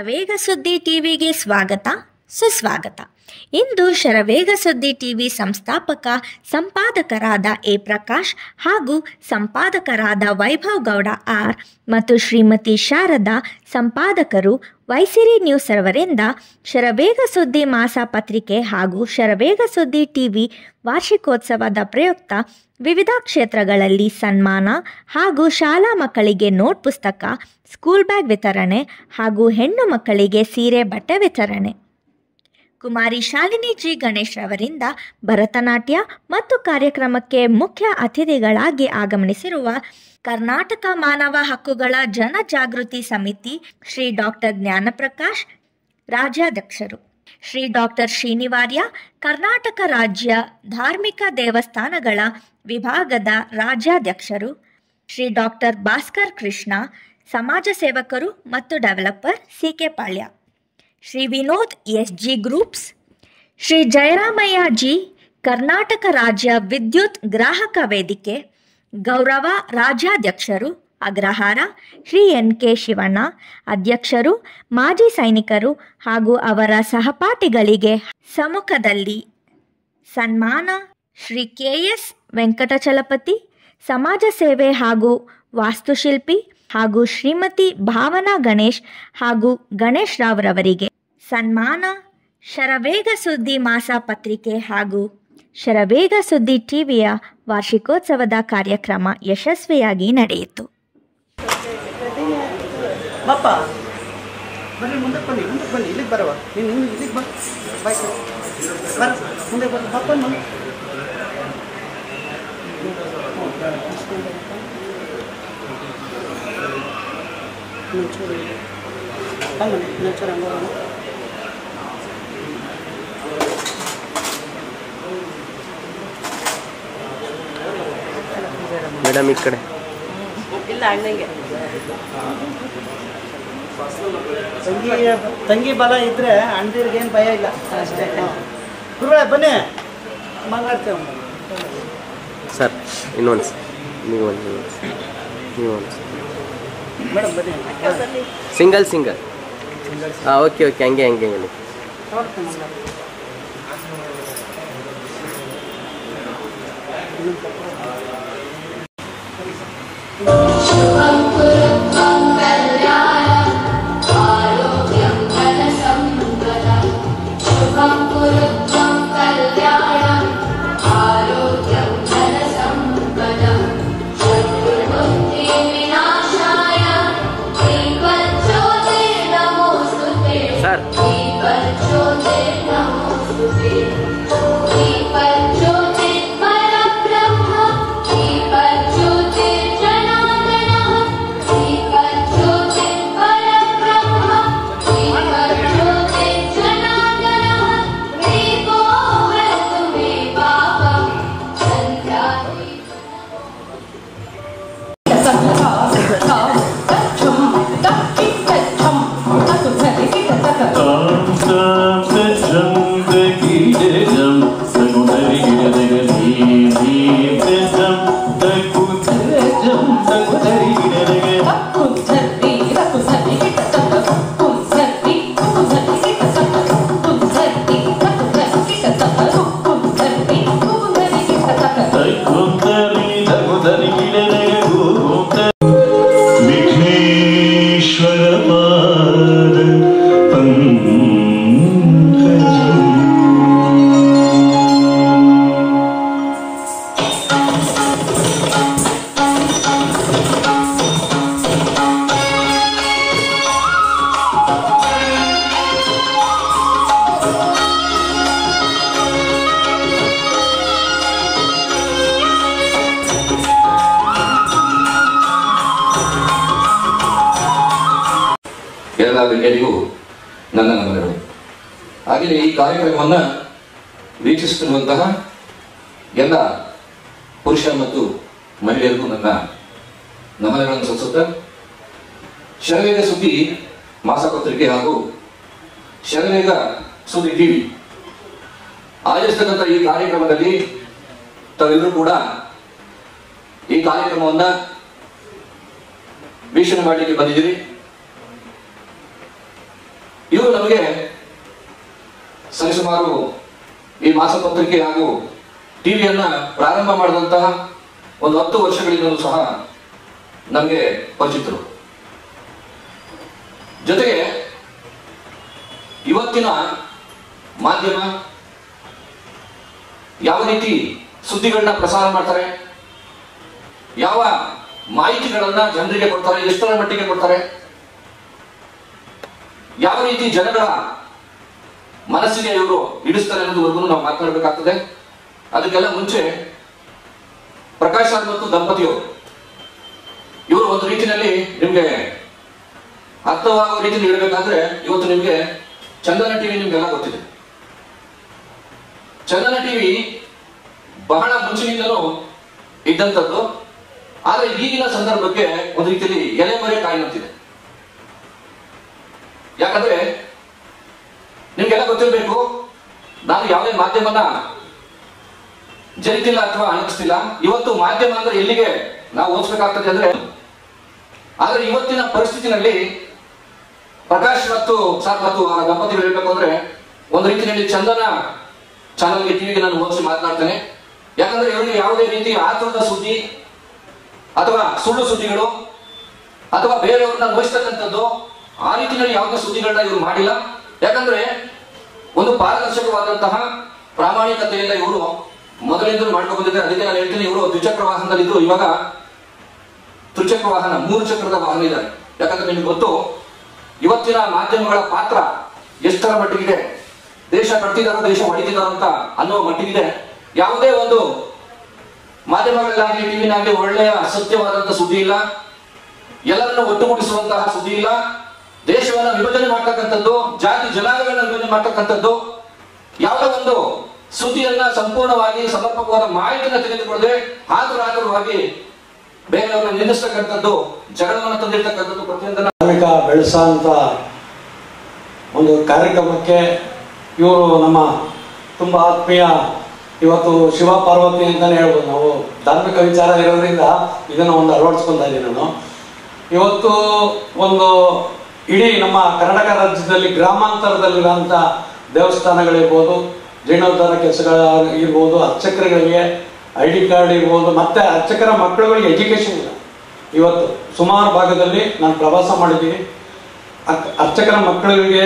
ಶರವೇಗ ಸುದ್ದಿ ಟಿವಿಗೆ ಸ್ವಾಗತ ಸುಸ್ವಾಗತ. ಇಂದು ಶರವೇಗ ಸುದ್ದಿ ಟಿವಿ ಸಂಪಾದಕರಾದ ಎ ಪ್ರಕಾಶ್ ಹಾಗೂ ಸಂಪಾದಕರಾದ ವೈಭವ್ ಗೌಡ ಆರ್ ಮತ್ತು ಶ್ರೀಮತಿ ಶಾರದಾ ಸಂಪಾದಕರು ವೈಸಿರಿ ನ್ಯೂಸ್ ಸರ್ವರಿಂದ ಶರವೇಗ ಸುದ್ದಿ ಮಾಸ ಪತ್ರಿಕೆ ಹಾಗೂ ಶರವೇಗ ಸುದ್ದಿ ಟಿವಿ ವಾರ್ಷಿಕೋತ್ಸವದ ಪ್ರಯುಕ್ತ ವಿವಿಧ ಕ್ಷೇತ್ರಗಳಲ್ಲಿ ಸನ್ಮಾನ ಹಾಗೂ ಶಾಲಾ ಮಕ್ಕಳಿಗೆ ನೋಟ್ ಪುಸ್ತಕ, ಸ್ಕೂಲ್ ಬ್ಯಾಗ್ ವಿತರಣೆ ಹಾಗೂ ಹೆಣ್ಣು ಮಕ್ಕಳಿಗೆ ಸೀರೆ ಬಟ್ಟೆ ವಿತರಣೆ. ಕುಮಾರಿ ಶಾಲಿನಿ ಜಿ ಗಣೇಶ್ ರವರಿಂದ ಭರತನಾಟ್ಯ ಮತ್ತು ಕಾರ್ಯಕ್ರಮಕ್ಕೆ ಮುಖ್ಯ ಅತಿಥಿಗಳಾಗಿ ಆಗಮನಿಸಿರುವ ಕರ್ನಾಟಕ ಮಾನವ ಹಕ್ಕುಗಳ ಜನಜಾಗೃತಿ ಸಮಿತಿ ಶ್ರೀ ಡಾಕ್ಟರ್ ಜ್ಞಾನಪ್ರಕಾಶ್ ರಾಜ್ಯಾಧ್ಯಕ್ಷರು, ಶ್ರೀ ಡಾಕ್ಟರ್ ಶ್ರೀನಿವಾರ್ಯ ಕರ್ನಾಟಕ ರಾಜ್ಯ ಧಾರ್ಮಿಕ ದೇವಸ್ಥಾನಗಳ ವಿಭಾಗದ ರಾಜ್ಯಾಧ್ಯಕ್ಷರು, ಶ್ರೀ ಡಾಕ್ಟರ್ ಭಾಸ್ಕರ್ ಕೃಷ್ಣ ಸಮಾಜ ಸೇವಕರು ಮತ್ತು developer CK Palya, Shri Vinod SG groups, Shri Jayaramaiah G Karnataka ರಾಜ್ಯ ವಿದ್ಯುತ್ ಗ್ರಾಹಕ ವೇದಿಕೆ ಗೌರವ ರಾಜ್ಯಾಧ್ಯಕ್ಷರು ಅಗ್ರಹಾರ, ಶ್ರೀ ಎನ್.ಕೆ. ಶಿವಣ್ಣ ಅಧ್ಯಕ್ಷರು, ಮಾಜಿ ಸೈನಿಕರು ಹಾಗೂ ಅವರ ಸಹಪಾಠಿಗಳಿಗೆ ಸಮ್ಮುಖದಲ್ಲಿ ಸನ್ಮಾನ. ಶ್ರೀ ಕೆ.ಎಸ್. ವೆಂಕಟಚಲಪತಿ ಸಮಾಜ ಸೇವೆ ಹಾಗೂ ವಾಸ್ತುಶಿಲ್ಪಿ ಹಾಗೂ ಶ್ರೀಮತಿ ಭಾವನಾ ಗಣೇಶ್ ಹಾಗೂ ಗಣೇಶ್ ರಾವ್ರವರಿಗೆ ಸನ್ಮಾನ. ಶರವೇಗ ಸುದ್ದಿ ಮಾಸ ಪತ್ರಿಕೆ ಹಾಗೂ ಶರವೇಗ ಸುದ್ದಿ ಟಿವಿಯ ವಾರ್ಷಿಕೋತ್ಸವದ ಕಾರ್ಯಕ್ರಮ ಯಶಸ್ವಿಯಾಗಿ ನಡೆಯಿತು. ಬಾಪ ಬನ್ನಿ, ಮುಂದಕ್ಕೆ ಬನ್ನಿ, ಇಲ್ಲಿಗೆ ಬರವ, ನೀನು ಇಲ್ಲಿಗೆ ಬಾ, ಬಾಯ್ ಬರ, ಮುಂದೆ ಬರ, ಬಾಪ ಮೇಡಮ್ ಈ ಕಡೆ ಇಲ್ಲ ಅಣ್ಣಂಗೆ ತಂಗಿ ಬಲ ಇದ್ರೆ ಅಣ್ಣದಿರ್ಗೇನು ಭಯ ಇಲ್ಲ ಅಷ್ಟೇ. ಗುರುಗಳೇ ಬನ್ನಿ, ಮಂಗಾಡ್ತೇವೆ ಸರ್. ಇನ್ನೊಂದು ಮೇಡಮ್ ಬನ್ನಿ. ಸಿಂಗಲ್ ಹಾಂ, ಓಕೆ ಹಂಗೆ ಹೇಳಿ. ಎಲ್ಲ ಗಣ್ಯರಿಗೂ ನನ್ನ ನಮನಗಳು. ಹಾಗೆಯೇ ಈ ಕಾರ್ಯಕ್ರಮವನ್ನು ವೀಕ್ಷಿಸುತ್ತಿರುವಂತಹ ಎಲ್ಲ ಪುರುಷ ಮತ್ತು ಮಹಿಳೆಯರಿಗೂ ನನ್ನ ನಮನಗಳನ್ನು ಸಲ್ಲಿಸುತ್ತಾ, ಶರವೇಗ ಸುದ್ದಿ ಮಾಸಪತ್ರಿಕೆ ಹಾಗೂ ಶರವೇಗ ಸುದ್ದಿ ಟಿವಿ ಆಯೋಜಿಸತಕ್ಕಂಥ ಈ ಕಾರ್ಯಕ್ರಮದಲ್ಲಿ ತಾವೆಲ್ಲರೂ ಕೂಡ ಈ ಕಾರ್ಯಕ್ರಮವನ್ನು ವೀಕ್ಷಣೆ ಮಾಡಲಿಕ್ಕೆ ಬಂದಿದ್ದೀರಿ. ಇವರು ನಮಗೆ ಸರಿಸುಮಾರು ಈ ಮಾಸಪತ್ರಿಕೆ ಹಾಗೂ ಟಿವಿಯನ್ನ ಪ್ರಾರಂಭ ಮಾಡಿದಂತಹ ಒಂದು 10 ವರ್ಷಗಳಿಂದಲೂ ಸಹ ನಮಗೆ ಪರಿಚಿತರು. ಜೊತೆಗೆ ಇವತ್ತಿನ ಮಾಧ್ಯಮ ಯಾವ ರೀತಿ ಸುದ್ದಿಗಳನ್ನ ಪ್ರಸಾರ ಮಾಡ್ತಾರೆ, ಯಾವ ಮಾಹಿತಿಗಳನ್ನ ಜನರಿಗೆ ಕೊಡ್ತಾರೆ, ಎಷ್ಟರ ಮಟ್ಟಿಗೆ ಕೊಡ್ತಾರೆ, ಯಾವ ರೀತಿ ಜನಗಳ ಮನಸ್ಸಿಗೆ ಇವರು ಇಡಿಸ್ತಾರೆ ಅನ್ನೋದುವರೆಗೂ ನಾವು ಮಾತನಾಡಬೇಕಾಗ್ತದೆ. ಅದಕ್ಕೆಲ್ಲ ಮುಂಚೆ ಪ್ರಕಾಶ್ ರಾಜ್ ಮತ್ತು ದಂಪತಿಯವರು ಇವರು ಒಂದು ರೀತಿಯಲ್ಲಿ ನಿಮ್ಗೆ ಅರ್ಥವಾಗುವ ರೀತಿಯಲ್ಲಿ ಹೇಳಬೇಕಾದ್ರೆ, ಇವತ್ತು ನಿಮ್ಗೆ ಚಂದನ ಟಿವಿ ನಿಮ್ಗೆಲ್ಲ ಗೊತ್ತಿದೆ. ಚಂದನ ಟಿವಿ ಬಹಳ ಮುಂಚಿನಿಂದಲೂ ಇದ್ದಂಥದ್ದು. ಆದ್ರೆ ಈಗಿನ ಸಂದರ್ಭಕ್ಕೆ ಒಂದು ರೀತಿಯಲ್ಲಿ ಎಲೆಮರೆ ಕಾಯಿನಂತಿದೆ. ಯಾಕಂದ್ರೆ ನಿಮ್ಗೆಲ್ಲ ಗೊತ್ತಿರಬೇಕು, ನಾನು ಯಾವುದೇ ಮಾಧ್ಯಮನ ಜರಿತಿಲ್ಲ ಅಥವಾ ಅಣಗಿಸ್ತಿಲ್ಲ. ಇವತ್ತು ಮಾಧ್ಯಮ ಅಂದ್ರೆ ಎಲ್ಲಿಗೆ ನಾವು ಓದಿಸ್ಬೇಕಾಗ್ತದೆ ಅಂದ್ರೆ, ಆದ್ರೆ ಇವತ್ತಿನ ಪರಿಸ್ಥಿತಿನಲ್ಲಿ ಪ್ರಕಾಶ್ ಮತ್ತು ಅವರ ದಂಪತಿಗಳು ಹೇಳ್ಬೇಕು ಅಂದ್ರೆ ಒಂದು ರೀತಿಯಲ್ಲಿ ಚಂದನ ಚಾನಲ್ಗೆ ಟಿವಿಗೆ ನಾನು ಹೋಲಿಸಿ ಮಾತನಾಡ್ತೇನೆ. ಯಾಕಂದ್ರೆ ಇವರಿಗೆ ಯಾವುದೇ ರೀತಿಯ ಆತುರದ ಸುದ್ದಿ ಅಥವಾ ಸುಳ್ಳು ಸುದ್ದಿಗಳು ಅಥವಾ ಬೇರೆಯವ್ರನ್ನ ನೋಯಿಸ್ತಕ್ಕಂಥದ್ದು ಆ ರೀತಿಯಲ್ಲಿ ಯಾವುದೇ ಸುದ್ದಿಗಳನ್ನ ಇವರು ಮಾಡಿಲ್ಲ. ಯಾಕಂದ್ರೆ ಒಂದು ಪಾರದರ್ಶಕವಾದಂತಹ ಪ್ರಾಮಾಣಿಕತೆಯಿಂದ ಇವರು ಮೊದಲಿಂದಲೂ ಮಾಡ್ಕೊಂಡು ಬಂದಿದ್ದಾರೆ. ಅದಕ್ಕೆ ನಾನು ಹೇಳ್ತೀನಿ, ಇವರು ದ್ವಿಚಕ್ರ ವಾಹನದಲ್ಲಿದ್ದು ಇವಾಗ ತ್ರಿಚಕ್ರ ವಾಹನ 3 ಚಕ್ರದ ವಾಹನ ಇದ್ದಾರೆ. ಯಾಕಂದ್ರೆ ನಿಮ್ಗೆ ಗೊತ್ತು ಇವತ್ತಿನ ಮಾಧ್ಯಮಗಳ ಪಾತ್ರ ಎಷ್ಟರ ಮಟ್ಟಿಗಿದೆ, ದೇಶ ಕಟ್ತಿದಾರೋ ದೇಶ ಹೊಡಿತಿದಾರೋ ಅಂತ ಅನ್ನುವ ಮಟ್ಟಿಗಿದೆ. ಯಾವುದೇ ಒಂದು ಮಾಧ್ಯಮಗಳಾಗಲಿ ಟಿವಿನಾಗಲಿ ಒಳ್ಳೆಯ ಸತ್ಯವಾದಂತಹ ಸುದ್ದಿ ಇಲ್ಲ, ಎಲ್ಲರನ್ನು ಒಟ್ಟುಗೂಡಿಸುವಂತಹ ಸುದ್ದಿ ಇಲ್ಲ, ದೇಶವನ್ನ ವಿಭಜನೆ ಮಾಡ್ತಕ್ಕಂಥದ್ದು, ಜಾತಿ ಜನಾಂಗಗಳನ್ನ ವಿಭಜನೆ ಮಾಡ್ತಕ್ಕಂಥದ್ದು, ಯಾವುದೋ ಒಂದು ಸುದ್ದಿಯನ್ನ ಸಂಪೂರ್ಣವಾಗಿ ಸಮರ್ಪಕವಾದ ಮಾಹಿತಿಯನ್ನು ತೆಗೆದುಕೊಳ್ಳದೆ ಆತುರಾತುರವಾಗಿ ಬೇರೆಯವ್ರನ್ನ ನಿಲ್ಲಿಸ್ತಕ್ಕಂಥದ್ದು, ಜಗಳವನ್ನು ತಂದಿರ್ತಕ್ಕಂಥದ್ದು ಪ್ರತಿಯೊಂದನ್ನ ಧಾರ್ಮಿಕ ಬೆಳೆಸಂತ ಒಂದು ಕಾರ್ಯಕ್ರಮಕ್ಕೆ ಇವರು ನಮ್ಮ ತುಂಬ ಆತ್ಮೀಯ, ಇವತ್ತು ಶಿವ ಪಾರ್ವತಿ ಅಂತಾನೆ ಹೇಳ್ಬೋದು. ನಾವು ಧಾರ್ಮಿಕ ವಿಚಾರ ಇರೋದ್ರಿಂದ ಇದನ್ನು ಒಂದು ಅಳವಡಿಸ್ಕೊತಾ ಇದ್ದೀನಿ ನಾನು. ಇವತ್ತು ಒಂದು ಇಡೀ ನಮ್ಮ ಕರ್ನಾಟಕ ರಾಜ್ಯದಲ್ಲಿ ಗ್ರಾಮಾಂತರದಲ್ಲಿರುವಂಥ ದೇವಸ್ಥಾನಗಳಿರ್ಬೋದು, ಜೀರ್ಣೋದ್ಧಾರ ಕೆಲಸಗಳ ಇರ್ಬೋದು, ಅರ್ಚಕರುಗಳಿಗೆ ID ಕಾರ್ಡ್ ಇರ್ಬೋದು, ಮತ್ತೆ ಅರ್ಚಕರ ಮಕ್ಕಳುಗಳಿಗೆ ಎಜುಕೇಶನ್ ಇಲ್ಲ. ಇವತ್ತು ಸುಮಾರು ಭಾಗದಲ್ಲಿ ನಾನು ಪ್ರವಾಸ ಮಾಡಿದ್ದೀನಿ. ಅರ್ಚಕರ ಮಕ್ಕಳಿಗೆ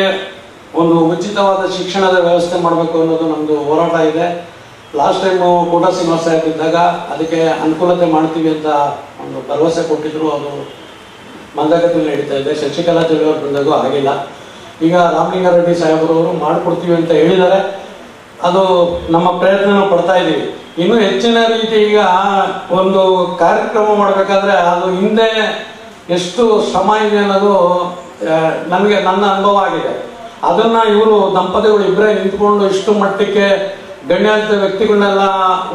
ಒಂದು ಉಚಿತವಾದ ಶಿಕ್ಷಣದ ವ್ಯವಸ್ಥೆ ಮಾಡಬೇಕು ಅನ್ನೋದು ನಮ್ಮದು ಹೋರಾಟ ಇದೆ. ಲಾಸ್ಟ್ ಟೈಮು ಕೋಟ ಶ್ರೀನಿವಾಸ ಸಾಹೇಬ್ ಇದ್ದಾಗ ಅದಕ್ಕೆ ಅನುಕೂಲತೆ ಮಾಡ್ತೀವಿ ಅಂತ ಒಂದು ಭರವಸೆ ಕೊಟ್ಟಿದ್ರು. ಅದು ಮಂದಗತಿಯಲ್ಲಿ ನಡೀತಾ ಇದೆ. ಶಶಿಕಲಾ ಜೊಲ್ಲೆ ಅವ್ರು ಬಂದಾಗೂ ಆಗಿಲ್ಲ. ಈಗ ರಾಮಲಿಂಗಾರೆಡ್ಡಿ ಸಾಹೇಬರವರು ಮಾಡಿಕೊಡ್ತೀವಿ ಅಂತ ಹೇಳಿದ್ದಾರೆ. ಅದು ನಮ್ಮ ಪ್ರಯತ್ನ ಪಡ್ತಾ ಇದ್ದೀವಿ. ಇನ್ನೂ ಹೆಚ್ಚಿನ ರೀತಿ ಈಗ ಒಂದು ಕಾರ್ಯಕ್ರಮ ಮಾಡಬೇಕಾದ್ರೆ ಅದು ಹಿಂದೆ ಎಷ್ಟು ಶ್ರಮ ಇದೆ ಅನ್ನೋದು ನನಗೆ ನನ್ನ ಅನುಭವ ಆಗಿದೆ. ಅದನ್ನ ಇವರು ದಂಪತಿಗಳು ಇಬ್ಬರೇ ನಿಂತ್ಕೊಂಡು ಇಷ್ಟು ಮಟ್ಟಕ್ಕೆ ಗಣ್ಯಾತ ವ್ಯಕ್ತಿಗಳನ್ನೆಲ್ಲ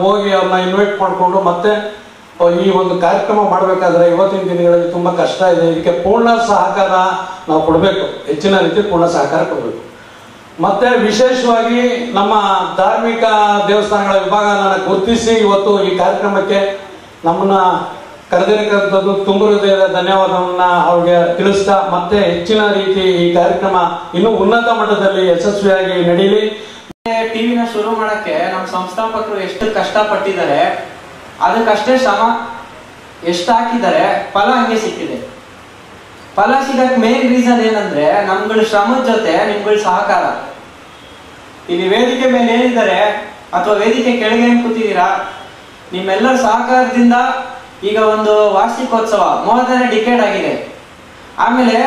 ಹೋಗಿ ಅವ್ರನ್ನ ಇನ್ವೈಟ್ ಮಾಡಿಕೊಂಡು ಮತ್ತೆ ಈ ಒಂದು ಕಾರ್ಯಕ್ರಮ ಮಾಡಬೇಕಾದ್ರೆ ಇವತ್ತಿನ ದಿನಗಳಲ್ಲಿ ತುಂಬಾ ಕಷ್ಟ ಇದೆ. ಇದಕ್ಕೆ ಪೂರ್ಣ ಸಹಕಾರ ನಾವು ಕೊಡಬೇಕು, ಹೆಚ್ಚಿನ ರೀತಿ ಪೂರ್ಣ ಸಹಕಾರ ಕೊಡಬೇಕು. ಮತ್ತೆ ವಿಶೇಷವಾಗಿ ನಮ್ಮ ಧಾರ್ಮಿಕ ದೇವಸ್ಥಾನಗಳ ವಿಭಾಗನ ಗುರುತಿಸಿ ಇವತ್ತು ಈ ಕಾರ್ಯಕ್ರಮಕ್ಕೆ ನಮ್ಮನ್ನ ಕರೆದಿರತಕ್ಕಂಥದ್ದು ತುಂಬ ಹೃದಯದ ಧನ್ಯವಾದವನ್ನ ಅವ್ರಿಗೆ ತಿಳಿಸ್ತಾ, ಮತ್ತೆ ಹೆಚ್ಚಿನ ರೀತಿ ಈ ಕಾರ್ಯಕ್ರಮ ಇನ್ನೂ ಉನ್ನತ ಮಟ್ಟದಲ್ಲಿ ಯಶಸ್ವಿಯಾಗಿ ನಡೀಲಿ. ಟಿವಿನ ಶುರು ಮಾಡಕ್ಕೆ ನಮ್ಮ ಸಂಸ್ಥಾಪಕರು ಎಷ್ಟು ಕಷ್ಟಪಟ್ಟಿದ್ದಾರೆ, ಅದಕ್ಕಷ್ಟೇ ಶ್ರಮ ಎಷ್ಟು ಹಾಕಿದ್ದಾರೆ, ಫಲ ಹಂಗೆ ಸಿಕ್ಕಿದೆ. ಫಲ ಸಿಗಕ್ಕೆ ಮೇನ್ ರೀಸನ್ ಏನಂದ್ರೆ ನಮ್ಗಳ ಶ್ರಮದ ಜೊತೆ ನಿಮ್ಗಳ ಸಹಕಾರ. ಇಲ್ಲಿ ವೇದಿಕೆ ಮೇಲೆ ಏನಿದ್ದಾರೆ ಅಥವಾ ವೇದಿಕೆ ಕೆಳಗೆ ಏನ್ ಕೂತಿದ್ದೀರಾ, ನಿಮ್ಮೆಲ್ಲರ ಸಹಕಾರದಿಂದ ಈಗ ಒಂದು ವಾರ್ಷಿಕೋತ್ಸವ 30ನೇ ಡಿಕೇಡ್ ಆಗಿದೆ. ಆಮೇಲೆ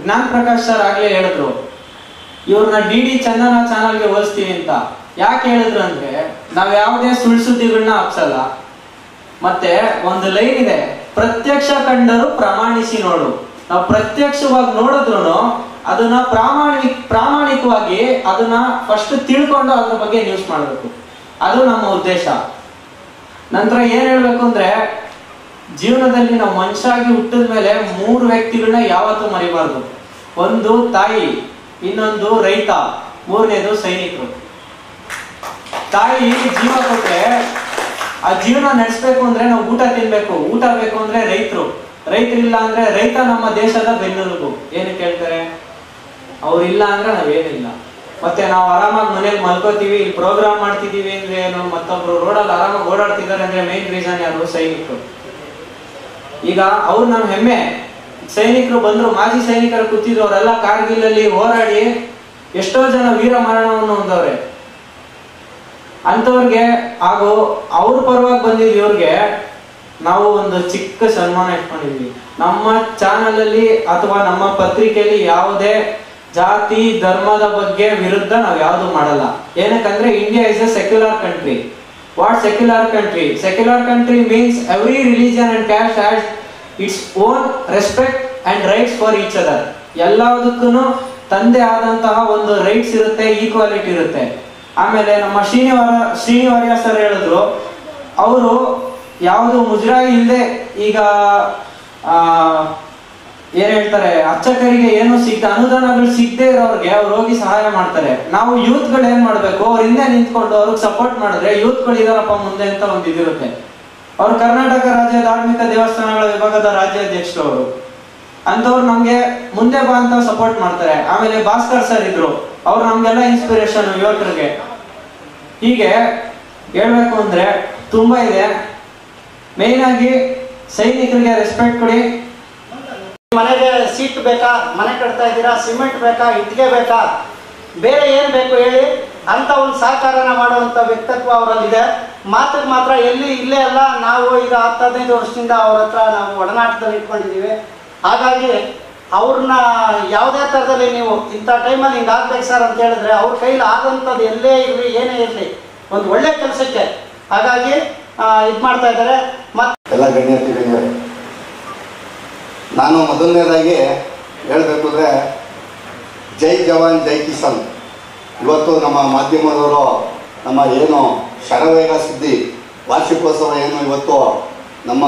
ಜ್ಞಾನ್ ಪ್ರಕಾಶ್ ಸರ್ ಆಗ್ಲೇ ಹೇಳಿದ್ರು ಇವ್ರನ್ನ DD ಚಂದನ ಚಾನಲ್ಗೆ ಹೋಲಿಸ್ತೀವಿ ಅಂತ. ಯಾಕೆ ಹೇಳಿದ್ರು ಅಂದ್ರೆ ನಾವ್ ಯಾವುದೇ ಸುಳ್ಳು ಸುದ್ದಿಗಳನ್ನ ಹಬ್ಸಲ್ಲ. ಮತ್ತೆ ಒಂದು ಲೈನ್ ಇದೆ, ಪ್ರತ್ಯಕ್ಷ ಕಂಡರು ಪ್ರಮಾಣಿಸಿ ನೋಡು. ನಾವು ಪ್ರತ್ಯಕ್ಷವಾಗಿ ನೋಡಿದ್ರು ಅದನ್ನ ಪ್ರಾಮಾಣಿಕವಾಗಿ ಅದನ್ನ ಫಸ್ಟ್ ತಿಳ್ಕೊಂಡು ಅದ್ರ ಬಗ್ಗೆ ನ್ಯೂಸ್ ಮಾಡಬೇಕು. ಅದು ನಮ್ಮ ಉದ್ದೇಶ. ನಂತರ ಏನ್ ಹೇಳ್ಬೇಕು ಅಂದ್ರೆ, ಜೀವನದಲ್ಲಿ ನಾವು ಮನುಷ್ಯಾಗಿ ಹುಟ್ಟಿದ ಮೇಲೆ 3 ವ್ಯಕ್ತಿಗಳನ್ನ ಯಾವತ್ತೂ ಮರಿಬಾರ್ದು. ಒಂದು ತಾಯಿ, ಇನ್ನೊಂದು ರೈತ, 3ನೇದು ಸೈನಿಕರು. ತಾಯಿ ಜೀವ ಕೊಟ್ರೆ ಆ ಜೀವನ ನಡೆಸ್ಬೇಕು ಅಂದ್ರೆ ನಾವು ಊಟ ತಿನ್ಬೇಕು. ಊಟ ಬೇಕು ಅಂದ್ರೆ ರೈತರಿಲ್ಲ ಅಂದ್ರೆ ರೈತ ನಮ್ಮ ದೇಶದ ಬೆನ್ನೆಲುಬು. ಏನಕ್ಕೆ ಹೇಳ್ತಾರೆ? ಅವ್ರಿಲ್ಲ ಅಂದ್ರೆ ನಾವೇನಿಲ್ಲ. ಮತ್ತೆ ನಾವು ಆರಾಮಾಗಿ ಮನೇಲಿ ಮಲ್ಕೋತೀವಿ, ಇಲ್ಲಿ ಪ್ರೋಗ್ರಾಮ್ ಮಾಡ್ತಿದೀವಿ ಅಂದ್ರೆ ಏನು, ಮತ್ತೊಬ್ರು ರೋಡಲ್ಲಿ ಆರಾಮಾಗಿ ಓಡಾಡ್ತಿದ್ದಾರೆ ಅಂದ್ರೆ ಮೇನ್ ರೀಸನ್ ಯಾರು? ಸೈನಿಕರು. ಈಗ ಅವ್ರು ನಮ್ಮ ಹೆಮ್ಮೆ. ಸೈನಿಕರು ಬಂದ್ರು, ಮಾಜಿ ಸೈನಿಕರು ಕೂತಿದ್ರು, ಅವರೆಲ್ಲ ಕಾರ್ಗಿಲ್ ಅಲ್ಲಿ ಹೋರಾಡಿ ಎಷ್ಟೋ ಜನ ವೀರ ಮರಣವನ್ನು ಹೊಂದವ್ರೆ. ಅಂತವ್ರಿಗೆ ಹಾಗೂ ಅವ್ರ ಪರವಾಗಿ ಬಂದಿದ್ ಇವ್ರಿಗೆ ನಾವು ಒಂದು ಚಿಕ್ಕ ಸನ್ಮಾನ ಇಟ್ಕೊಂಡಿದ್ವಿ. ನಮ್ಮ ಚಾನಲ್ ಅಲ್ಲಿ ಅಥವಾ ನಮ್ಮ ಪತ್ರಿಕೆಯಲ್ಲಿ ಯಾವುದೇ ಜಾತಿ ಧರ್ಮದ ಬಗ್ಗೆ ವಿರುದ್ಧ ನಾವು ಯಾವುದು ಮಾಡಲ್ಲ. ಏನಕ್ಕಂದ್ರೆ India is a secular country. What secular country? Secular country means every religion and caste has its own respect and rights for each other. ಎಲ್ಲದಕ್ಕೂ ತಂದೆ ಆದಂತಹ ಒಂದು ರೈಟ್ಸ್ ಇರುತ್ತೆ, ಈಕ್ವಾಲಿಟಿ ಇರುತ್ತೆ. ಆಮೇಲೆ ನಮ್ಮ ಶ್ರೀನಿವಾರ್ಯ ಸರ್ ಹೇಳಿದ್ರು, ಅವರು ಯಾವುದು ಮುಜರಾಯಿ ಇಲ್ಲದೆ, ಈಗ ಏನ್ ಹೇಳ್ತಾರೆ, ಅರ್ಚಕರಿಗೆ ಏನು ಅನುದಾನಗಳು ಸಿಗದೆ ಇರೋರಿಗೆ ಅವ್ರು ಹೋಗಿ ಸಹಾಯ ಮಾಡ್ತಾರೆ. ನಾವು ಯೂತ್ಗಳು ಏನ್ ಮಾಡ್ಬೇಕು, ಅವ್ರ ಹಿಂದೆ ನಿಂತ್ಕೊಂಡು ಅವ್ರಿಗೆ ಸಪೋರ್ಟ್ ಮಾಡಿದ್ರೆ ಯೂತ್ಗಳು ಇದಾರಪ್ಪ ಮುಂದೆ ಅಂತ ಒಂದು ಇದಿರುತ್ತೆ. ಅವ್ರು ಕರ್ನಾಟಕ ರಾಜ್ಯ ಧಾರ್ಮಿಕ ದೇವಸ್ಥಾನಗಳ ವಿಭಾಗದ ರಾಜ್ಯಾಧ್ಯಕ್ಷರು ಅವರು. ಅಂತವ್ರು ನಮ್ಗೆ ಮುಂದೆ ಬಾ ಅಂತ ಸಪೋರ್ಟ್ ಮಾಡ್ತಾರೆ. ಆಮೇಲೆ ಭಾಸ್ಕರ್ ಸರ್ ಇದ್ರು, ಅವ್ರು ನಮ್ಗೆಲ್ಲ ಇನ್ಸ್ಪಿರೇಷನ್ ಯುವಕರಿಗೆ. ಹೀಗೆ ಹೇಳ್ಬೇಕು ಅಂದ್ರೆ ತುಂಬಾ ಇದೆ. ಮೇನ್ ಆಗಿ ಸೈನಿಕರಿಗೆ ರೆಸ್ಪೆಕ್ಟ್ ಕೊಡಿ. ಮನೆಗೆ ಸೀಟ್ ಬೇಕಾ, ಮನೆ ಕಟ್ತಾ ಇದ್ದೀರಾ, ಸಿಮೆಂಟ್ ಬೇಕಾ, ಇಟ್ಟಿಗೆ ಬೇಕಾ, ಬೇರೆ ಏನ್ ಬೇಕು ಹೇಳಿ ಅಂತ ಒಂದು ಸಹಕಾರನ ಮಾಡುವಂತ ವ್ಯಕ್ತಿತ್ವ ಅವರಲ್ಲಿದೆ. ಮಾತಿಗೆ ಮಾತ್ರ ಇಲ್ಲೇ ಅಲ್ಲ, ನಾವು ಈಗ 10-15 ವರ್ಷದಿಂದ ಅವ್ರ ಹತ್ರ ನಾವು ಒಡನಾಟದಲ್ಲಿ ಇಟ್ಕೊಂಡಿದ್ದೀವಿ. ಹಾಗಾಗಿ ಅವ್ರನ್ನ ಯಾವುದೇ ಥರದಲ್ಲಿ ನೀವು ಇಂಥ ಟೈಮಲ್ಲಿ ಹಿಂಗಾಗ್ಬೇಕು ಸರ್ ಅಂತ ಹೇಳಿದ್ರೆ ಅವ್ರ ಕೈಲಿ ಆದಂಥದ್ದು ಎಲ್ಲೇ ಇರಲಿ ಏನೇ ಇರಲಿ ಒಂದು ಒಳ್ಳೆ ಕೆಲಸಕ್ಕೆ ಹಾಗಾಗಿ ಇದು ಮಾಡ್ತಾ ಇದ್ದಾರೆ. ಮತ್ತೆ ಎಲ್ಲ ಗಣ್ಯರಿಗೆ ನಾನು ಮೊದಲನೇದಾಗಿ ಹೇಳಬೇಕು ಅಂದರೆ ಜೈ ಜವಾನ್ ಜೈ ಕಿಸಾನ್. ಇವತ್ತು ನಮ್ಮ ಮಾಧ್ಯಮದವರು ನಮ್ಮ ಏನು ಶರವೇಗ ಸುದ್ದಿ ವಾರ್ಷಿಕೋತ್ಸವ ಏನು ಇವತ್ತು ನಮ್ಮ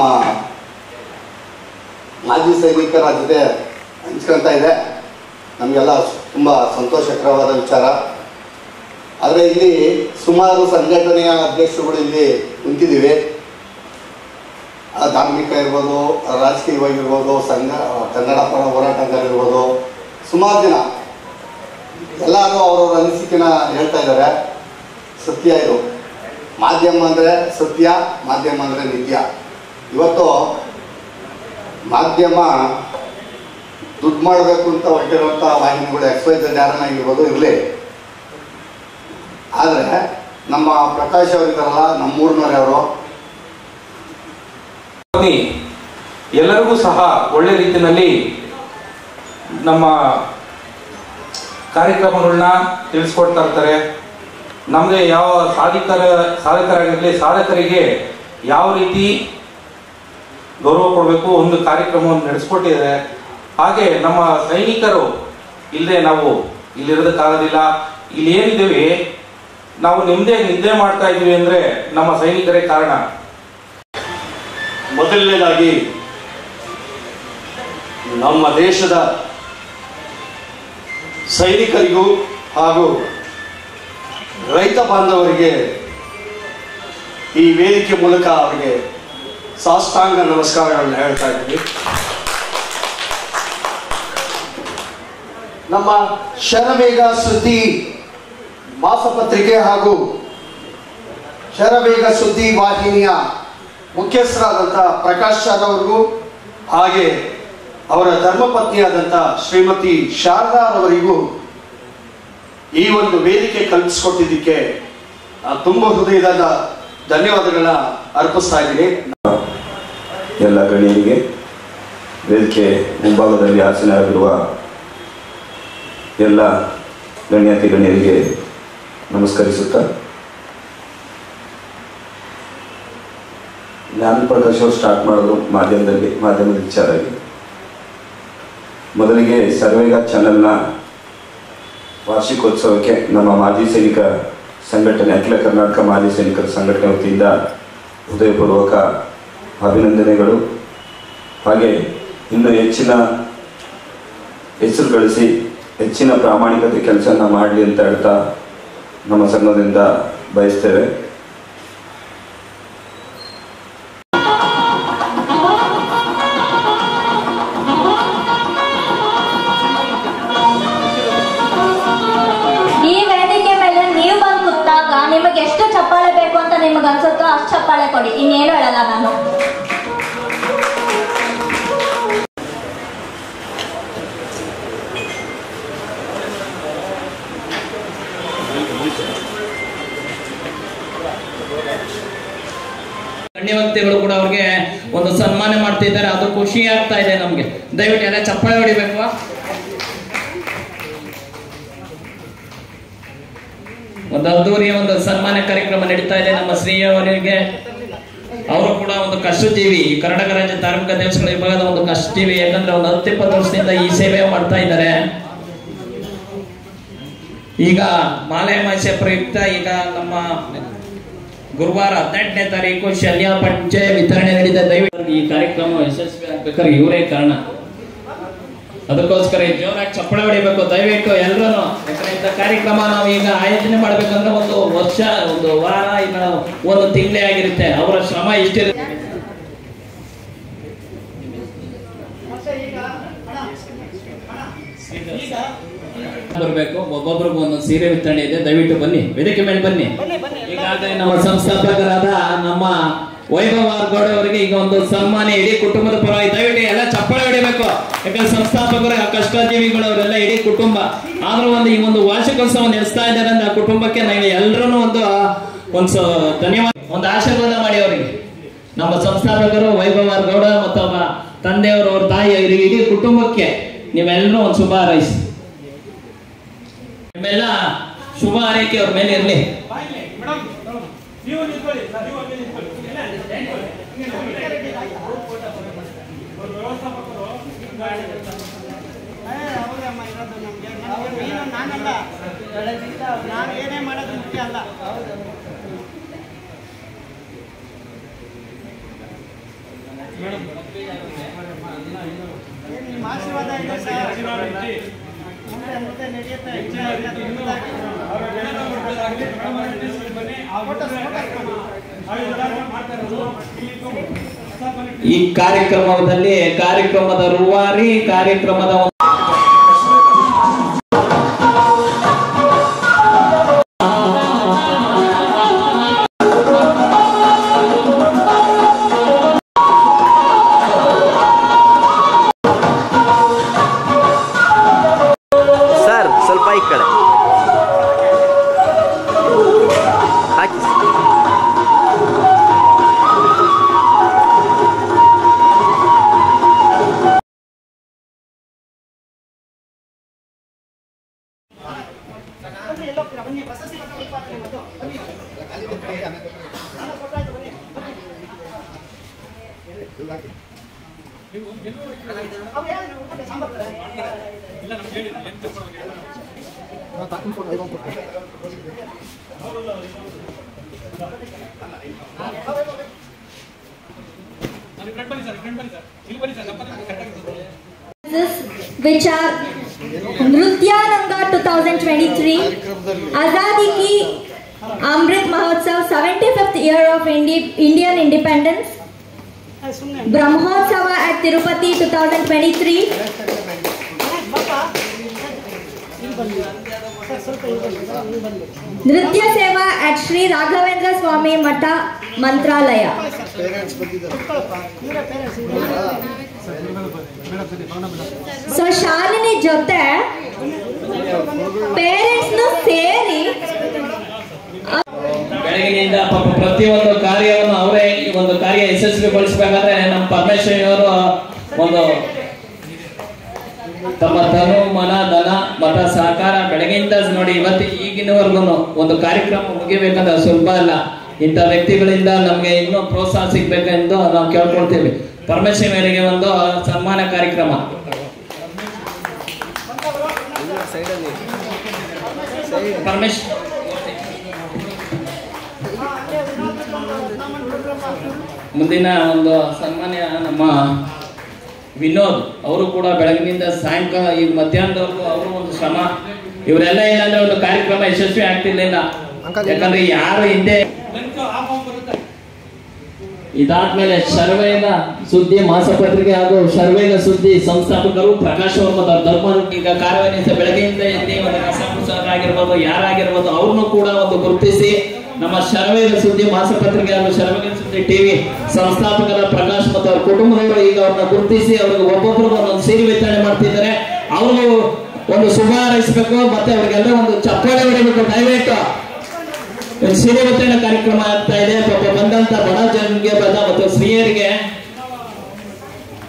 ಮಾಜಿ ಸೈನಿಕರ ಜೊತೆ ಹಂಚ್ಕೊಳ್ತಾ ಇದೆ, ನಮಗೆಲ್ಲ ತುಂಬ ಸಂತೋಷಕರವಾದ ವಿಚಾರ. ಆದರೆ ಇಲ್ಲಿ ಸುಮಾರು ಸಂಘಟನೆಯ ಅಧ್ಯಕ್ಷರುಗಳು ಇಲ್ಲಿ ಕುಂತಿದ್ದೀವಿ. ಧಾರ್ಮಿಕ ಇರ್ಬೋದು, ರಾಜಕೀಯವಾಗಿರ್ಬೋದು, ಕನ್ನಡ ಪರ ಹೋರಾಟಗಾರರಿರ್ಬೋದು, ಸುಮಾರು ಜನ ಎಲ್ಲರೂ ಅವ್ರವ್ರ ಅನಿಸಿಕೆನ ಹೇಳ್ತಾ ಇದ್ದಾರೆ. ಸತ್ಯ ಇದು. ಮಾಧ್ಯಮ ಅಂದರೆ ಸತ್ಯ, ಮಾಧ್ಯಮ ಅಂದರೆ ನಿತ್ಯ. ಇವತ್ತು ಮಾಧ್ಯಮ ದುಡ್ಡು ಮಾಡಬೇಕು ಅಂತ ಹೊರಟಿರುವಂಥ ವಾಹಿನಿಗಳು XYZ ಯಾರನ್ನಾಗಿರ್ಬೋದು ಇರಲಿ. ಆದರೆ ನಮ್ಮ ಪ್ರಕಾಶ್ ಅವರಿದ್ದಾರಲ್ಲ, ನಮ್ಮೂರಿನವರವರು, ಎಲ್ಲರಿಗೂ ಸಹ ಒಳ್ಳೆ ರೀತಿಯಲ್ಲಿ ನಮ್ಮ ಕಾರ್ಯಕ್ರಮಗಳನ್ನ ತಿಳಿಸ್ಕೊಡ್ತಾ ಇರ್ತಾರೆ. ನಮಗೆ ಯಾವ ಸಾಧಕರಾಗಿರಲಿ, ಸಾಧಕರಿಗೆ ಯಾವ ರೀತಿ ಗೌರವ ಕೊಡಬೇಕು ಒಂದು ಕಾರ್ಯಕ್ರಮವನ್ನು ನಡೆಸ್ಕೊಟ್ಟಿದ್ದಾರೆ. ಹಾಗೆ ನಮ್ಮ ಸೈನಿಕರು ಇಲ್ಲದೆ ನಾವು ಇಲ್ಲಿರೋದಕ್ಕಾಗೋದಿಲ್ಲ. ಇಲ್ಲಿ ಏನಿದ್ದೀವಿ ನಾವು ನಿದ್ದೆ ಮಾಡ್ತಾ ಇದೀವಿ ಅಂದ್ರೆ ನಮ್ಮ ಸೈನಿಕರೇ ಕಾರಣ. ಮೊದಲನೇದಾಗಿ ನಮ್ಮ ದೇಶದ ಸೈನಿಕರಿಗೂ ಹಾಗೂ ರೈತ ಬಾಂಧವರಿಗೆ ಈ ವೇದಿಕೆ ಮೂಲಕ ಅವರಿಗೆ ಸಾಷ್ಟಾಂಗ ನಮಸ್ಕಾರಗಳನ್ನು ಹೇಳ್ತಾ ಇದ್ದೀವಿ. ನಮ್ಮ ಶರವೇಗ ಸುದ್ದಿ ಮಾಸಪತ್ರಿಕೆ ಹಾಗೂ ಶರವೇಗ ಸುದ್ದಿ ವಾಹಿನಿಯ ಮುಖ್ಯಸ್ಥರಾದಂಥ ಪ್ರಕಾಶ್ ಸರ್ ಅವ್ರಿಗೂ ಹಾಗೆ ಅವರ ಧರ್ಮಪತ್ನಿಯಾದಂಥ ಶ್ರೀಮತಿ ಶಾರದಾರವರಿಗೂ ಈ ಒಂದು ವೇದಿಕೆ ಕಲ್ಪಿಸ್ಕೊಟ್ಟಿದ್ದಕ್ಕೆ ತುಂಬ ಹೃದಯದ ಧನ್ಯವಾದಗಳನ್ನ ಅರ್ಪಿಸ್ತಾ ಇದ್ದೀನಿ. ಎಲ್ಲ ಗಣ್ಯರಿಗೆ, ವೇದಿಕೆ ಮುಂಭಾಗದಲ್ಲಿ ಆಸೀನರಾಗಿರುವ ಎಲ್ಲ ಗಣ್ಯಾತಿ ಗಣ್ಯರಿಗೆ ನಮಸ್ಕರಿಸುತ್ತಾ, ಜ್ಞಾನಪ್ರಕಾಶ್ ಅವರು ಸ್ಟಾರ್ಟ್ ಮಾಡಿದ್ರು ಮಾಧ್ಯಮದ ವಿಚಾರ ಆಗಿ. ಮೊದಲಿಗೆ ಸರ್ವೇಗ ಚಾನೆಲ್ನ ವಾರ್ಷಿಕೋತ್ಸವಕ್ಕೆ ನಮ್ಮ ಮಾಜಿ ಸೈನಿಕ ಸಂಘಟನೆ, ಅಖಿಲ ಕರ್ನಾಟಕ ಮಾಜಿ ಸೈನಿಕರ ಸಂಘಟನೆ ವತಿಯಿಂದ ಹೃದಯಪೂರ್ವಕ ಅಭಿನಂದನೆಗಳು. ಹಾಗೆ ಇನ್ನೂ ಹೆಚ್ಚಿನ ಹೆಸರು ಗಳಿಸಿ ಹೆಚ್ಚಿನ ಪ್ರಾಮಾಣಿಕತೆ ಕೆಲಸನ ಮಾಡಲಿ ಅಂತ ಹೇಳ್ತಾ ನಮ್ಮ ಸಂಘದಿಂದ ಬಯಸ್ತೇವೆ. ನಿಮ್ಗೆ ಅನ್ಸುತ್ತೋ ಅಷ್ಟು ಚಪ್ಪಾಳೆ ಕೊಡಿ, ಇನ್ನೇನು ಹೇಳಲ್ಲ ನಾನು. ಗಣ್ಯ ವ್ಯಕ್ತಿಗಳು ಕೂಡ ಅವ್ರಿಗೆ ಒಂದು ಸನ್ಮಾನ ಮಾಡ್ತಿದ್ದಾರೆ, ಅದು ಖುಷಿ ಆಗ್ತಾ ಇದೆ ನಮ್ಗೆ. ದಯವಿಟ್ಟು ಎಲ್ಲ ಚಪ್ಪಾಳೆ ಹೊಡಿಬೇಕು. ಒಂದು ಅದ್ದೂರಿಯ ಒಂದು ಸನ್ಮಾನ ಕಾರ್ಯಕ್ರಮ ನಡೀತಾ ಇದೆ. ನಮ್ಮ ಶ್ರೀ ಅವರಿಗೆ, ಅವರು ಕೂಡ ಒಂದು ಕಷ್ಟಜೀವಿ, ಕರ್ನಾಟಕ ರಾಜ್ಯ ಧಾರ್ಮಿಕ ದೇವಸ್ಥಾನ ವಿಭಾಗದ ಒಂದು ಕಷ್ಟಜೀವಿ. ಯಾಕಂದ್ರೆ ಒಂದು 10-20 ವರ್ಷದಿಂದ ಈ ಸೇವೆ ಮಾಡ್ತಾ ಇದ್ದಾರೆ. ಈಗ ಮಾಲೆ ಮಾಸೆ ಪ್ರಯುಕ್ತ ಈಗ ನಮ್ಮ ಗುರುವಾರ 18ನೇ ತಾರೀಕು ಶಲ್ಯ ಪಂಚೆ ವಿತರಣೆ ನಡೆದ. ದಯವಿಟ್ಟು ಈ ಕಾರ್ಯಕ್ರಮ ಯಶಸ್ವಿ ಆಗ್ಬೇಕಾದ್ರೆ ಇವರೇ ಕಾರಣ. ಅದಕ್ಕೋಸ್ಕರ ಜೋರಾಗಿ ಚಪ್ಪಳೆ ಹೊಡಿಬೇಕು ದಯವಿಟ್ಟು ಎಲ್ಲರೂ. ಯಾಕಂದ್ರೆ ಇಂಥ ಕಾರ್ಯಕ್ರಮ ನಾವು ಈಗ ಆಯೋಜನೆ ಮಾಡ್ಬೇಕಂದ್ರೆ ಒಂದು ವರ್ಷ, ಒಂದು ವಾರ, ಈಗ ಒಂದು ತಿಂಗಳೇ ಆಗಿರುತ್ತೆ. ಅವರ ಶ್ರಮ ಇಷ್ಟಿರುತ್ತೆ. ಬರ್ಬೇಕು. ಒಬ್ಬೊಬ್ರಿಗೂ ಒಂದು ಸೀರೆ ವಿತರಣೆ ಇದೆ. ದಯವಿಟ್ಟು ಬನ್ನಿ, ವೇದಿಕೆ ಮೇಲೆ ಬನ್ನಿ. ಈಗಾಗಲೇ ನಮ್ಮ ಸಂಸ್ಥಾಪಕರಾದ ನಮ್ಮ ವೈಭವ್ ಆರ್ ಗೌಡ ಅವರಿಗೆ ಈಗ ಒಂದು ಸನ್ಮಾನ ಇಡೀ ಕುಟುಂಬದ ಪರವಾಗಿ. ದಯವಿಟ್ಟು ಎಲ್ಲ ಚಪ್ಪಾಳೆ ಹೊಡಿಬೇಕು. ಯಾಕಂದ್ರೆ ಸಂಸ್ಥಾಪಕರು ಕಷ್ಟಜೀವಿಗಳು ಅವರೆಲ್ಲ ಇಡೀ ಕುಟುಂಬ. ಆದ್ರೂ ಈ ಒಂದು ವಾರ್ಷಿಕೋತ್ಸವ ನಡೆಸ್ತಾ ಇದ್ದಾರೆ ಅಂದ್ರೆ ಆ ಕುಟುಂಬಕ್ಕೆ ನಾವು ಎಲ್ಲರೂ ಒಂದು ಧನ್ಯವಾದ, ಒಂದು ಆಶೀರ್ವಾದ ಮಾಡಿ ಅವರಿಗೆ. ನಮ್ಮ ಸಂಸ್ಥಾಪಕರು ವೈಭವ್ ಆರ್ ಗೌಡ ಮತ್ತು ಅವರ ತಂದೆಯವರು, ಅವ್ರ ತಾಯಿ, ಅವರಿಗೆ ಇಡೀ ಕುಟುಂಬಕ್ಕೆ ನೀವೆಲ್ಲರೂ ಒಂದು ಶುಭ ಹಾರೈಸಿ. ನಿಮ್ಮೆಲ್ಲ ಶುಭ ಹಾರೈಕೆ ಅವ್ರ ಮೇಲೆ ಇರಲಿ. ನಾನು ಏನೇ ಮಾಡೋದು ಮುಖ್ಯ ಅಲ್ಲ. ನಿಮ್ಮ ಆಶೀರ್ವಾದ ಇದೆ ಸರ್. ಮುಂದೆ ನಡೆಯುತ್ತೆ. ಈ ಕಾರ್ಯಕ್ರಮದ ರೂವಾರಿ, ಕಾರ್ಯಕ್ರಮದ ಸರ್ ಸ್ವಲ್ಪ ಈ ಕಡೆ ಹಾಕಿ. which are Nritya Ranga 2023, Azadi Ki Amrit Mahotsav 75th year of Indian independence, Brahmotsava at Tirupati 2023, Nritya Seva at Sri Raghavendra Swami Mata Mantralaya. So Shalini ಜೊತೆ ಪೇರೆಂಟ್ಸ್ ಸೇರಿ ಬೆಳಗಿನಿಂದ ಪ್ರತಿಯೊಂದು ಕಾರ್ಯವನ್ನು ಅವರೇ ಈ ಒಂದು ಕಾರ್ಯ ಯಶಸ್ವಿಗೊಳಿಸಬೇಕಾದ್ರೆ ನಮ್ಮ ಪರಮೇಶ್ವರಿಯವರು ಒಂದು ತಮ್ಮ ತನು ಮನ ಧನ ಮತ ಸಹಕಾರ ಬೆಳಗ್ಗೆಯಿಂದ ನೋಡಿ ಇವತ್ತು ಈಗಿನವರೆಗೂ ಒಂದು ಕಾರ್ಯಕ್ರಮ ಮುಗಿಬೇಕಂದ್ರೆ ಸುಲಭ ಅಲ್ಲ. ಇಂಥ ವ್ಯಕ್ತಿಗಳಿಂದ ನಮ್ಗೆ ಇನ್ನೂ ಪ್ರೋತ್ಸಾಹ ಸಿಗ್ಬೇಕೆಂದು ನಾವು ಕೇಳ್ಕೊಳ್ತೀವಿ. ಪರಮೇಶ್ವರಿಗೆ ಒಂದು ಸನ್ಮಾನ ಕಾರ್ಯಕ್ರಮ. ಮುಂದಿನ ಒಂದು ಸನ್ಮಾನ್ಯ ನಮ್ಮ ವಿನೋದ್ ಅವರು ಕೂಡ ಬೆಳಗಿನಿಂದ ಸಾಯಂಕಾಲ ಈಗ ಮಧ್ಯಾಹ್ನದವರೆಗೂ ಅವರು ಒಂದು ಶ್ರಮ. ಇವರೆಲ್ಲ ಏನಂದ್ರೆ ಒಂದು ಕಾರ್ಯಕ್ರಮ ಯಶಸ್ವಿ ಆಗ್ತಿರ್ಲಿಲ್ಲ. ಯಾಕಂದ್ರೆ ಯಾರು ಹಿಂದೆ. ಇದಾದ್ಮೇಲೆ ಶರ್ವೇಗ ಸುದ್ದಿ ಮಾಸಪತ್ರಿಕೆ ಹಾಗೂ ಶರ್ವೇಗ ಸುದ್ದಿ ಸಂಸ್ಥಾಪಕರು ಪ್ರಕಾಶ್ ವರ್ಮ ಧರ್ಮ ಈಗ ಕಾರ್ಯನಿರ್ವಹಿಸಿ ಬೆಳಗ್ಗೆಯಿಂದ ಎದ್ದಿ ಒಂದು ಕಸ ಆಗಿರ್ಬೋದು, ಯಾರಾಗಿರ್ಬೋದು ಅವ್ರನ್ನು ಕೂಡ ಒಂದು ಗುರುತಿಸಿ ನಮ್ಮ ಶರವೇಗ ಸುದ್ದಿ ಮಾಸಪತ್ರಿಕೆ ಹಾಗೂ ಶರವೇಗ ಸುದ್ದಿ ಟಿವಿ ಸಂಸ್ಥಾಪಕರ ಪ್ರಕಾಶ್ ಮತ್ತು ಅವ್ರ ಕುಟುಂಬದವರು ಈಗ ಅವ್ರನ್ನ ಗುರುತಿಸಿ ಅವ್ರಿಗೆ ಒಬ್ಬೊಬ್ಬರಿಗೂ ಒಂದೊಂದು ಸೀರೆ ವಿತರಣೆ ಮಾಡ್ತಿದ್ದಾರೆ. ಅವ್ರಿಗೂ ಒಂದು ಶುಭ ಹಾರೈಸಬೇಕು, ಮತ್ತೆ ಅವ್ರಿಗೆಲ್ಲ ಒಂದು ಚಪ್ಪಾಳೆ ಹೊಡಿಬೇಕು. ದಯವಿಟ್ಟು ಒಂದು ಸೀರೆ ವಿತರಣೆ ಕಾರ್ಯಕ್ರಮ ಆಗ್ತಾ ಇದೆ. ಪಾಪ ಬಂದಂತ ಬಡ ಜನರಿಗೆ ಮತ್ತು ಸ್ತ್ರೀಯರಿಗೆ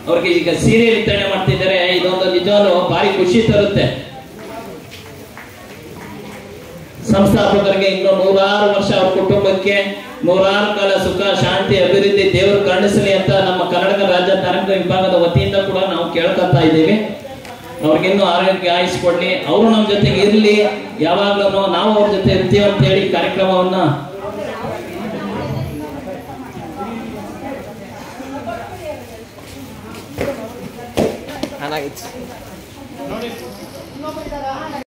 ಅವ್ರಿಗೆ ಈಗ ಸೀರೆ ವಿತರಣೆ ಮಾಡ್ತಿದ್ದಾರೆ. ಇದೊಂದು ನಿಜವಾಗ್ಲೂ ಭಾರಿ ಖುಷಿ ತರುತ್ತೆ. ಸಂಸ್ಥಾಪಕರಿಗೆ ಇನ್ನು 100 ವರ್ಷ ಅವ್ರ ಕುಟುಂಬಕ್ಕೆ 100 ಕಾಲ ಸುಖ ಶಾಂತಿ ಅಭಿವೃದ್ಧಿ ದೇವರು ಕರುಣಿಸಲಿ ಅಂತ ನಮ್ಮ ಕರ್ನಾಟಕ ರಾಜ್ಯ ಧಾರ್ಮಿಕ ವಿಭಾಗದ ವತಿಯಿಂದ ಕೂಡ ನಾವು ಕೇಳ್ಕೊತಾ ಇದ್ದೀವಿ. ಅವ್ರಿಗಿನ್ನೂ ಆರೋಗ್ಯ ಆಯಿಸ್ಕೊಡ್ಲಿ, ಅವರು ನಮ್ಮ ಜೊತೆಗೆ ಇರ್ಲಿ, ಯಾವಾಗ್ಲೂ ನಾವು ಅವ್ರ ಜೊತೆ ಇರ್ತೀವಿ ಅಂತ ಹೇಳಿ ಕಾರ್ಯಕ್ರಮವನ್ನ